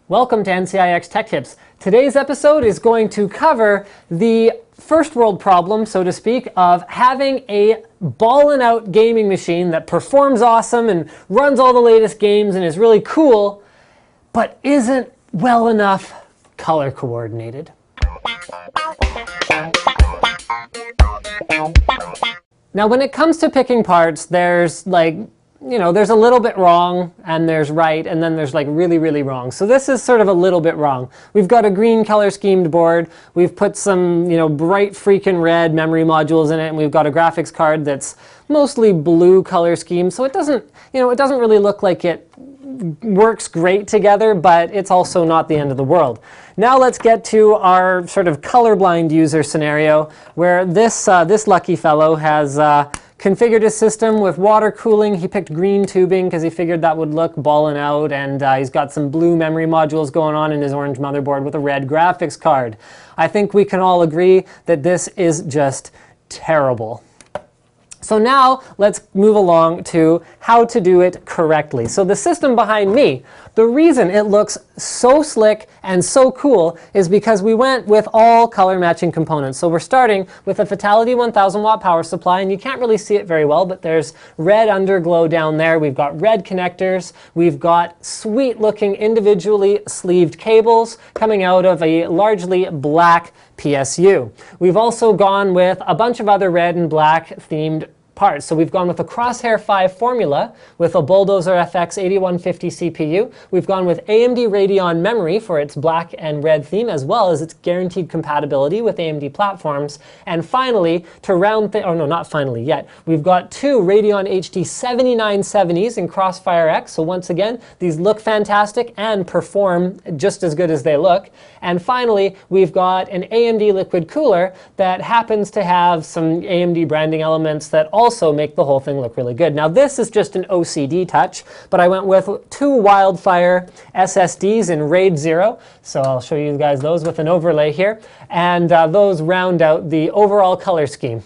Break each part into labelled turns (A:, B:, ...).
A: Welcome to NCIX Tech Tips. Today's episode is going to cover the first world problem, so to speak, of having a ballin' out gaming machine that performs awesome and runs all the latest games and is really cool, but isn't well enough color coordinated. Now, when it comes to picking parts, there's there's a little bit wrong, and there's right, and then there's like really, really wrong. So this is sort of a little bit wrong. We've got a green color schemed board. We've put some, bright freaking red memory modules in it, and we've got a graphics card that's mostly blue color scheme. So it doesn't really look like it works great together, but it's also not the end of the world. Now let's get to our sort of colorblind user scenario, where this lucky fellow has configured his system with water cooling. He picked green tubing because he figured that would look ballin' out, and he's got some blue memory modules going on in his orange motherboard with a red graphics card. I think we can all agree that this is just terrible. So now let's move along to how to do it correctly. So the system behind me, the reason it looks so slick and so cool is because we went with all color matching components. So we're starting with a Fatality 1000 watt power supply, and you can't really see it very well, but there's red underglow down there. We've got red connectors. We've got sweet looking individually sleeved cables coming out of a largely black PSU. We've also gone with a bunch of other red and black themed parts. So we've gone with a Crosshair 5 formula with a Bulldozer FX 8150 CPU. We've gone with AMD Radeon memory for its black and red theme, as well as its guaranteed compatibility with AMD platforms. And finally, to round not finally yet, we've got two Radeon HD 7970s in Crossfire X. So once again, these look fantastic and perform just as good as they look. And finally, we've got an AMD liquid cooler that happens to have some AMD branding elements that also make the whole thing look really good. Now this is just an OCD touch, but I went with two Wildfire SSDs in RAID 0, so I'll show you guys those with an overlay here, and those round out the overall color scheme.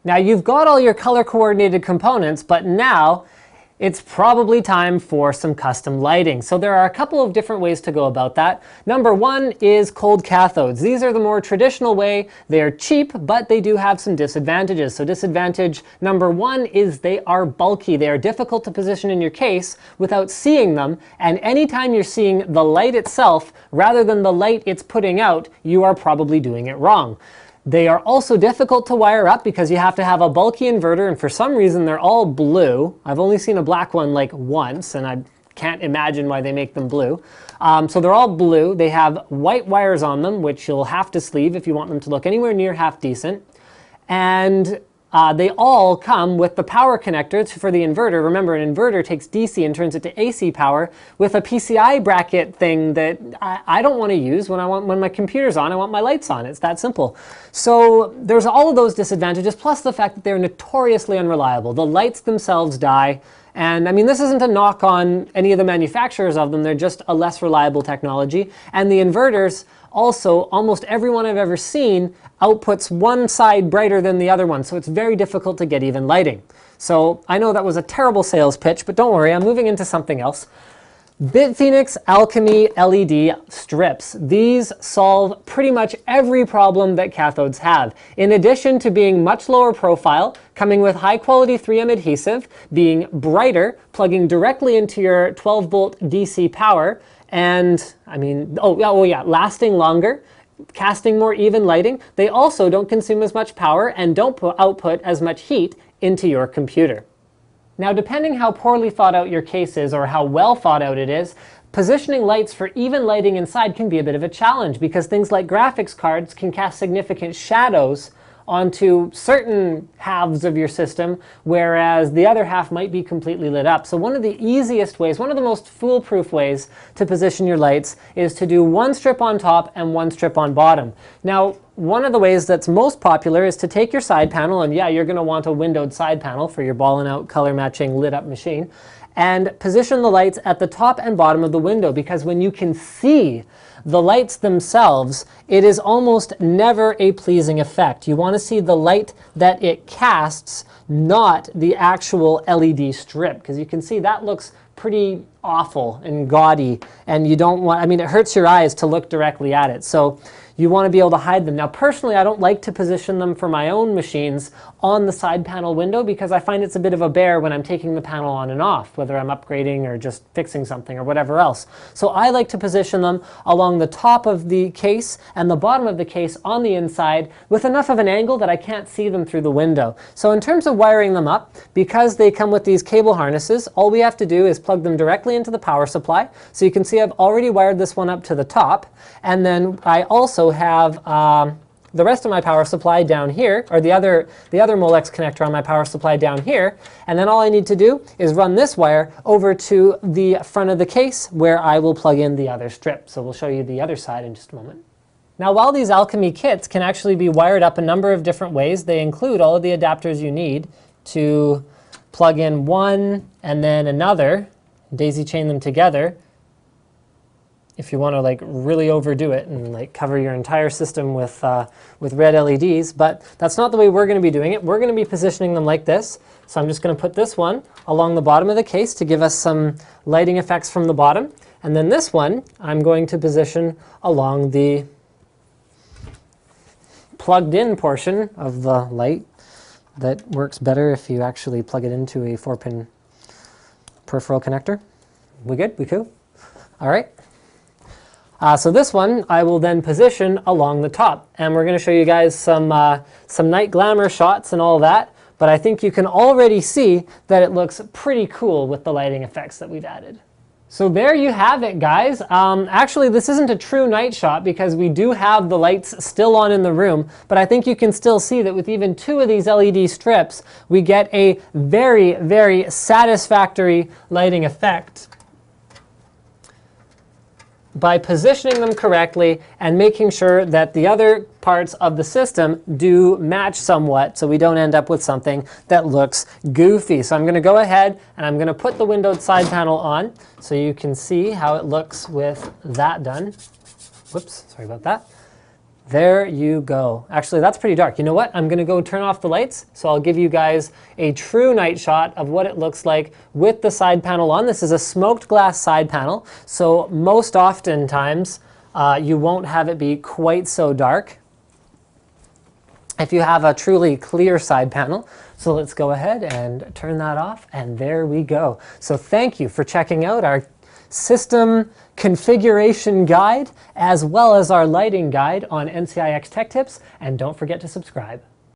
A: Now you've got all your color coordinated components, but now it's probably time for some custom lighting. So there are a couple of different ways to go about that. Number one is cold cathodes. These are the more traditional way. They are cheap, but they do have some disadvantages. So disadvantage number one is they are bulky. They are difficult to position in your case without seeing them. And anytime you're seeing the light itself rather than the light it's putting out, you are probably doing it wrong. They are also difficult to wire up because you have to have a bulky inverter, and for some reason they're all blue. I've only seen a black one like once, and I can't imagine why they make them blue. So they're all blue. They have white wires on them, which you'll have to sleeve if you want them to look anywhere near half decent. And they all come with the power connectors for the inverter. Remember, an inverter takes DC and turns it to AC power with a PCI bracket thing that I don't want to use when my computer's on. I want my lights on. It's that simple. So there's all of those disadvantages, plus the fact that they're notoriously unreliable. The lights themselves die. And I mean, this isn't a knock on any of the manufacturers of them. They're just a less reliable technology. And the inverters also, almost everyone I've ever seen outputs one side brighter than the other one. So it's very difficult to get even lighting. So I know that was a terrible sales pitch, but don't worry, I'm moving into something else. BitPhoenix Alchemy LED strips. These solve pretty much every problem that cathodes have. In addition to being much lower profile, coming with high quality 3M adhesive, being brighter, plugging directly into your 12 volt DC power, and lasting longer, casting more even lighting. They also don't consume as much power and don't output as much heat into your computer. Now, depending how poorly thought out your case is or how well thought out it is, positioning lights for even lighting inside can be a bit of a challenge because things like graphics cards can cast significant shadows onto certain halves of your system, whereas the other half might be completely lit up. So one of the easiest ways, one of the most foolproof ways to position your lights is to do one strip on top and one strip on bottom. Now, one of the ways that's most popular is to take your side panel, and yeah, you're going to want a windowed side panel for your ballin' out color matching lit up machine, and position the lights at the top and bottom of the window, because when you can see the lights themselves, it is almost never a pleasing effect. You want to see the light that it casts, not the actual LED strip, because you can see that looks pretty awful and gaudy, and you don't want, I mean, it hurts your eyes to look directly at it. So you want to be able to hide them. Now, personally, I don't like to position them for my own machines on the side panel window because I find it's a bit of a bear when I'm taking the panel on and off, whether I'm upgrading or just fixing something or whatever else. So I like to position them along the top of the case and the bottom of the case on the inside with enough of an angle that I can't see them through the window. So in terms of wiring them up, because they come with these cable harnesses, all we have to do is plug them directly into the power supply. So you can see I've already wired this one up to the top, and then I also have the rest of my power supply down here, or the other Molex connector on my power supply down here, and then all I need to do is run this wire over to the front of the case where I will plug in the other strip. So we'll show you the other side in just a moment. Now, while these Alchemy kits can actually be wired up a number of different ways, they include all of the adapters you need to plug in one and then another, daisy chain them together, if you want to like really overdo it and like cover your entire system with red LEDs, but that's not the way we're going to be doing it. We're going to be positioning them like this. So I'm just going to put this one along the bottom of the case to give us some lighting effects from the bottom. And then this one I'm going to position along the plugged in portion of the light that works better if you actually plug it into a 4-pin peripheral connector. We good? We cool? All right. So this one I will then position along the top, and we're going to show you guys some night glamour shots and all that, but I think you can already see that it looks pretty cool with the lighting effects that we've added. So there you have it, guys. Actually, this isn't a true night shot because we do have the lights still on in the room, but I think you can still see that with even 2 of these LED strips, we get a very, very satisfactory lighting effect by positioning them correctly and making sure that the other parts of the system do match somewhat so we don't end up with something that looks goofy. So I'm going to go ahead and I'm going to put the windowed side panel on so you can see how it looks with that done. Whoops, sorry about that. There you go. Actually, that's pretty dark. You know what? I'm going to go turn off the lights, so I'll give you guys a true night shot of what it looks like with the side panel on. This is a smoked glass side panel, so most oftentimes you won't have it be quite so dark if you have a truly clear side panel. So let's go ahead and turn that off, and there we go. So thank you for checking out our system configuration guide as well as our lighting guide on NCIX Tech Tips, and don't forget to subscribe.